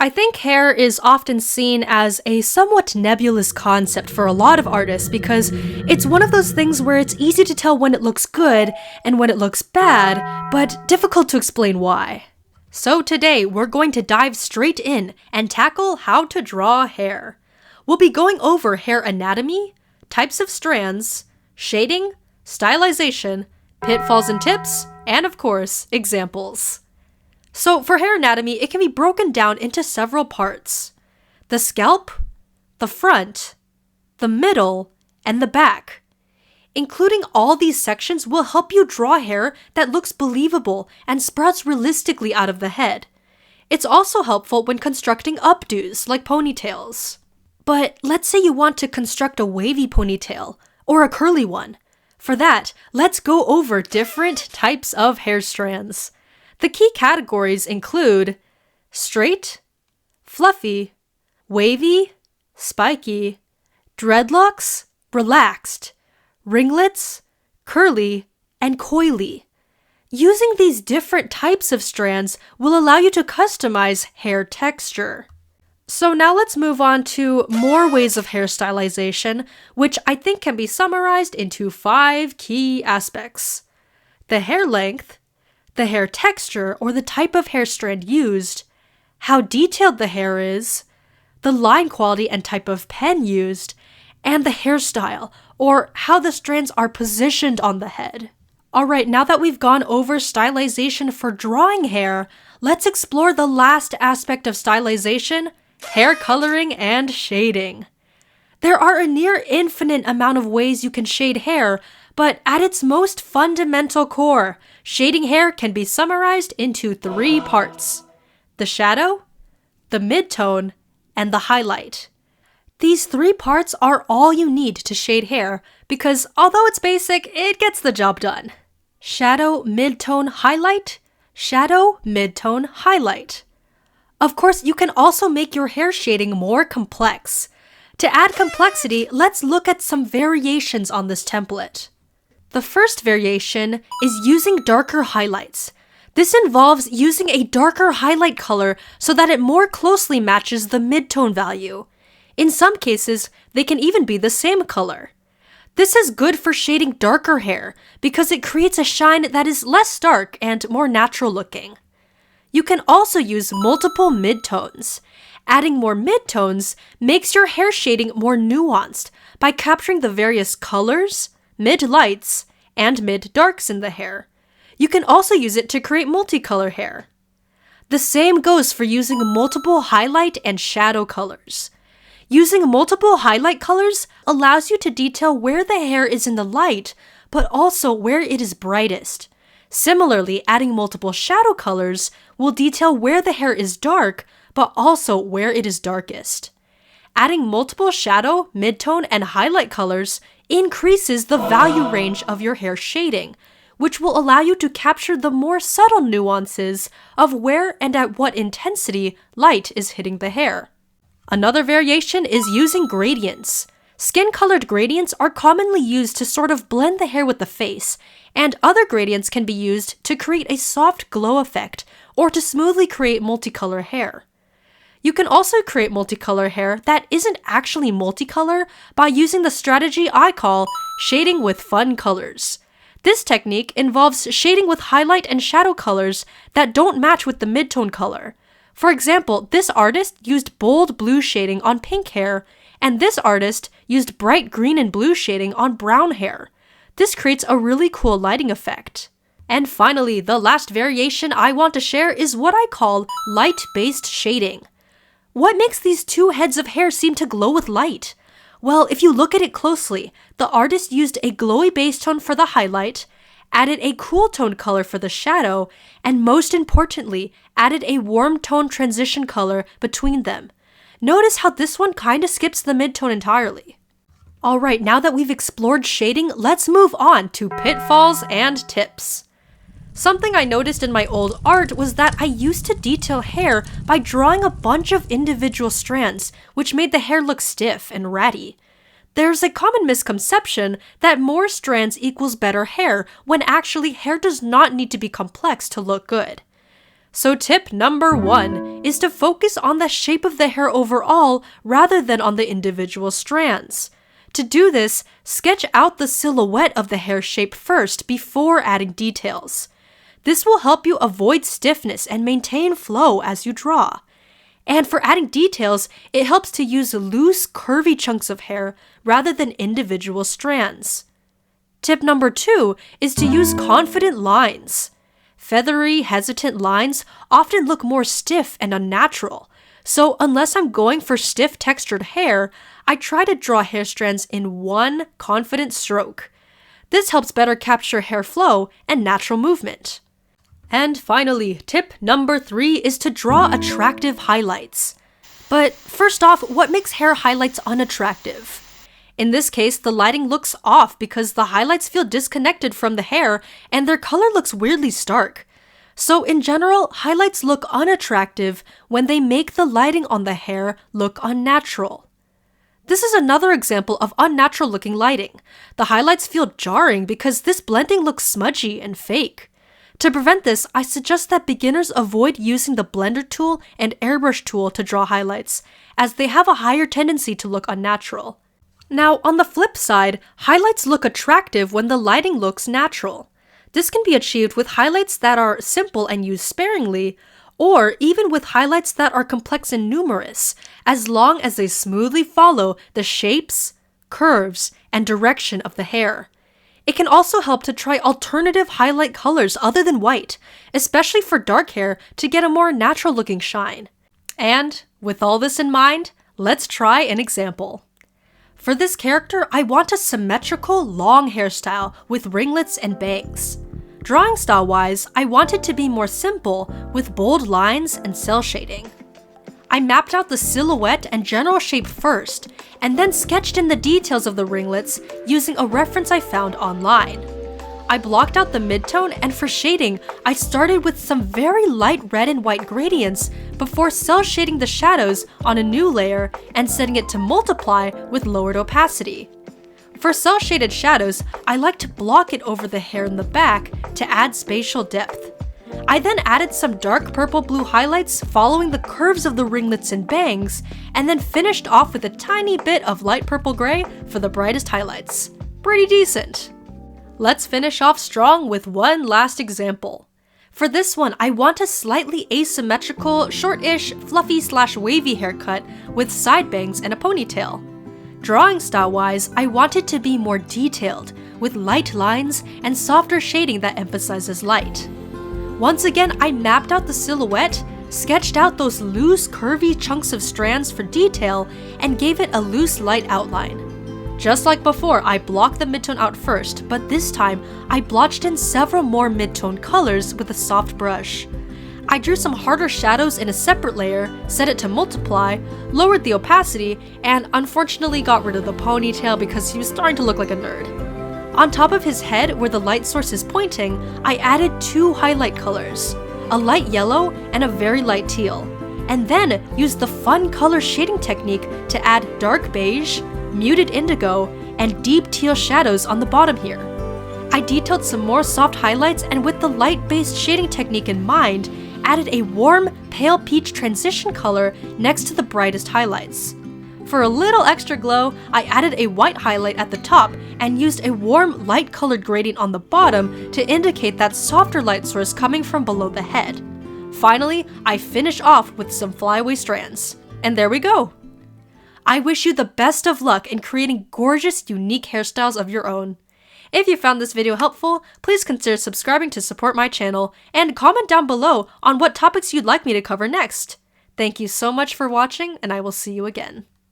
I think hair is often seen as a somewhat nebulous concept for a lot of artists because it's one of those things where it's easy to tell when it looks good and when it looks bad, but difficult to explain why. So today, we're going to dive straight in and tackle how to draw hair. We'll be going over hair anatomy, types of strands, shading, stylization, pitfalls and tips, and of course, examples. So for hair anatomy, it can be broken down into several parts: the scalp, the front, the middle, and the back. Including all these sections will help you draw hair that looks believable and sprouts realistically out of the head. It's also helpful when constructing updos, like ponytails. But let's say you want to construct a wavy ponytail, or a curly one. For that, let's go over different types of hair strands. The key categories include straight, fluffy, wavy, spiky, dreadlocks, relaxed, ringlets, curly, and coily. Using these different types of strands will allow you to customize hair texture. So now let's move on to more ways of hair stylization, which I think can be summarized into 5 key aspects: the hair length, the hair texture or the type of hair strand used, how detailed the hair is, the line quality and type of pen used, and the hairstyle, or how the strands are positioned on the head. Alright, now that we've gone over stylization for drawing hair, let's explore the last aspect of stylization: hair coloring and shading. There are a near infinite amount of ways you can shade hair, but at its most fundamental core, shading hair can be summarized into 3 parts: the shadow, the midtone, and the highlight. These 3 parts are all you need to shade hair because although it's basic, it gets the job done. Shadow, midtone, highlight. Shadow, midtone, highlight. Of course, you can also make your hair shading more complex. To add complexity, let's look at some variations on this template. The first variation is using darker highlights. This involves using a darker highlight color so that it more closely matches the midtone value. In some cases, they can even be the same color. This is good for shading darker hair because it creates a shine that is less dark and more natural looking. You can also use multiple midtones. Adding more midtones makes your hair shading more nuanced by capturing the various colors, mid-lights, and mid-darks in the hair. You can also use it to create multicolor hair. The same goes for using multiple highlight and shadow colors. Using multiple highlight colors allows you to detail where the hair is in the light, but also where it is brightest. Similarly, adding multiple shadow colors will detail where the hair is dark, but also where it is darkest. Adding multiple shadow, midtone, and highlight colors increases the value range of your hair shading, which will allow you to capture the more subtle nuances of where and at what intensity light is hitting the hair. Another variation is using gradients. Skin-colored gradients are commonly used to sort of blend the hair with the face, and other gradients can be used to create a soft glow effect or to smoothly create multicolor hair. You can also create multicolor hair that isn't actually multicolor by using the strategy I call shading with fun colors. This technique involves shading with highlight and shadow colors that don't match with the midtone color. For example, this artist used bold blue shading on pink hair, and this artist used bright green and blue shading on brown hair. This creates a really cool lighting effect. And finally, the last variation I want to share is what I call light-based shading. What makes these 2 heads of hair seem to glow with light? Well, if you look at it closely, the artist used a glowy base tone for the highlight, added a cool tone color for the shadow, and most importantly, added a warm tone transition color between them. Notice how this one kinda skips the midtone entirely. Alright, now that we've explored shading, let's move on to pitfalls and tips. Something I noticed in my old art was that I used to detail hair by drawing a bunch of individual strands, which made the hair look stiff and ratty. There's a common misconception that more strands equals better hair, when actually hair does not need to be complex to look good. So tip number 1 is to focus on the shape of the hair overall rather than on the individual strands. To do this, sketch out the silhouette of the hair shape first before adding details. This will help you avoid stiffness and maintain flow as you draw. And for adding details, it helps to use loose, curvy chunks of hair rather than individual strands. Tip number 2 is to use confident lines. Feathery, hesitant lines often look more stiff and unnatural, so unless I'm going for stiff textured hair, I try to draw hair strands in one confident stroke. This helps better capture hair flow and natural movement. And finally, tip number 3 is to draw attractive highlights. But first off, what makes hair highlights unattractive? In this case, the lighting looks off because the highlights feel disconnected from the hair and their color looks weirdly stark. So in general, highlights look unattractive when they make the lighting on the hair look unnatural. This is another example of unnatural looking lighting. The highlights feel jarring because this blending looks smudgy and fake. To prevent this, I suggest that beginners avoid using the blender tool and airbrush tool to draw highlights, as they have a higher tendency to look unnatural. Now, on the flip side, highlights look attractive when the lighting looks natural. This can be achieved with highlights that are simple and used sparingly, or even with highlights that are complex and numerous, as long as they smoothly follow the shapes, curves, and direction of the hair. It can also help to try alternative highlight colors other than white, especially for dark hair to get a more natural-looking shine. And, with all this in mind, let's try an example. For this character, I want a symmetrical, long hairstyle with ringlets and bangs. Drawing style-wise, I want it to be more simple with bold lines and cell shading. I mapped out the silhouette and general shape first, and then sketched in the details of the ringlets using a reference I found online. I blocked out the midtone, and for shading, I started with some very light red and white gradients before cell shading the shadows on a new layer and setting it to multiply with lowered opacity. For cell shaded shadows, I like to block it over the hair in the back to add spatial depth. I then added some dark purple-blue highlights following the curves of the ringlets and bangs, and then finished off with a tiny bit of light purple-gray for the brightest highlights. Pretty decent. Let's finish off strong with one last example. For this one, I want a slightly asymmetrical, short-ish, fluffy/wavy haircut with side bangs and a ponytail. Drawing style-wise, I want it to be more detailed, with light lines and softer shading that emphasizes light. Once again, I mapped out the silhouette, sketched out those loose, curvy chunks of strands for detail, and gave it a loose light outline. Just like before, I blocked the midtone out first, but this time, I blotched in several more midtone colors with a soft brush. I drew some harder shadows in a separate layer, set it to multiply, lowered the opacity, and unfortunately got rid of the ponytail because he was starting to look like a nerd. On top of his head, where the light source is pointing, I added 2 highlight colors, a light yellow and a very light teal, and then used the fun color shading technique to add dark beige, muted indigo, and deep teal shadows on the bottom here. I detailed some more soft highlights, and with the light-based shading technique in mind, added a warm, pale peach transition color next to the brightest highlights. For a little extra glow, I added a white highlight at the top and used a warm, light-colored gradient on the bottom to indicate that softer light source coming from below the head. Finally, I finish off with some flyaway strands. And there we go! I wish you the best of luck in creating gorgeous, unique hairstyles of your own. If you found this video helpful, please consider subscribing to support my channel, and comment down below on what topics you'd like me to cover next. Thank you so much for watching, and I will see you again.